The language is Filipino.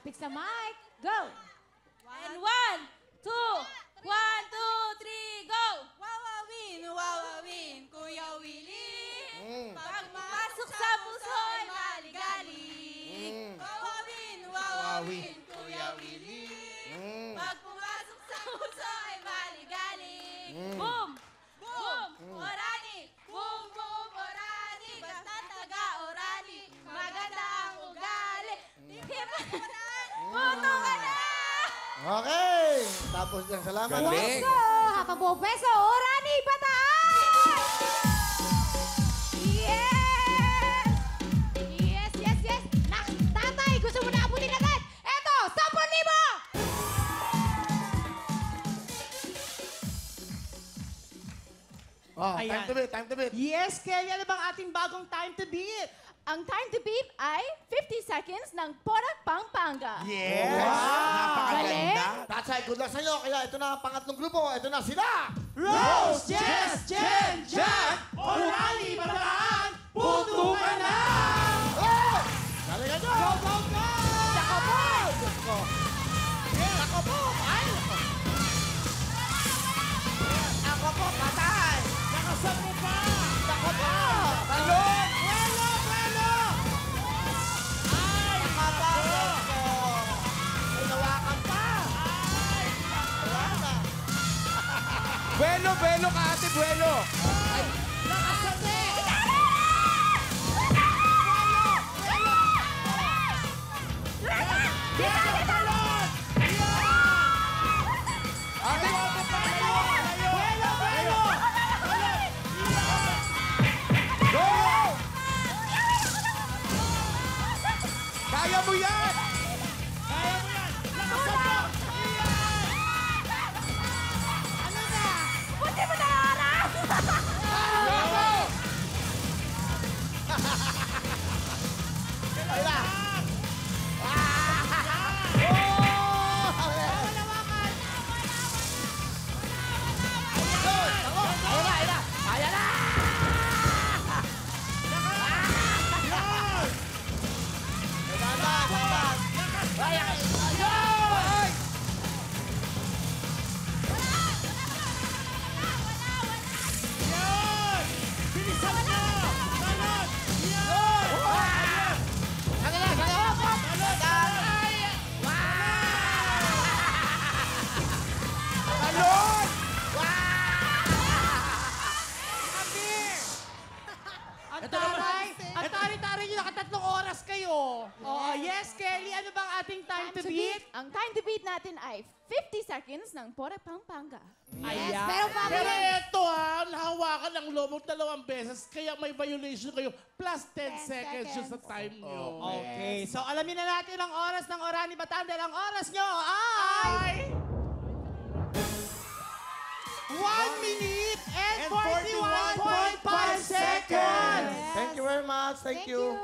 Fix the mic. Go! And 1, 2, 1, 2, 3, go! Wawawin, Kuya Willie. Pag pumasok sa puso ay maligalig. Wawawin, Kuya Willie. Pag pumasok sa puso ay maligalig. Boom! Boom! Orani! Boom, boom, Orani! Basta taga-Orani. Maganda ang ugali. Puto ka na! Okay. Tapos lang, salamat. Galing. Peso! Habang buong peso, Orani, pataas! Yes! Yes, yes, yes! Tatay, gusto mo na abutin agad? Eto, 10,000! Oh, time to beat, time to beat. Yes, Kelly, ano bang ating bagong time to beat? Ang time to beat ay 50 seconds ng Pora Pampanga. Yes! Napakaganda. Tatsay, good luck sa'yo. Kaya ito na ang pangatlong grupo. Ito na sila. Rose, Jess, Jen, Jack, Orali, Bataan, puto ka na! Oh! Galingan nyo! Go, go, go! Ako po! Diyos ko. Ako po! Ay! Ako po, patay! Nakasap mo pa! Ako po! Talon! Buelo, buelo! Ay! Nakapagod ko! Hinawakan pa! Wala na. Buelo, buelo ka ate, buelo. Nakasap mo! Buelo, talon! Ate, Buelo, buelo! go! Kaya mo yan! Kaya mo yan! Nakasap mo! Ano na? Buti mo na oras! Go! Ay na! Yan! Bilisan mo! Talon! Yan! Talon! Ang tari-tari nyo, nakatatlong oras kayo. Oh, yes, Kelly, ano bang ating time to beat? Ang time to beat natin ay 50 seconds ng Pora Pampanga. Ayan. Pero Pero eto nahawakan ang lomong 2 beses, kaya may violation kayo. Plus 10 seconds yun sa time nyo. Okay, so alamin na natin ang oras ng Orani Bataan dahil ang oras nyo ay... 1 minute and 41.5 seconds! Thank you very much. Thank you.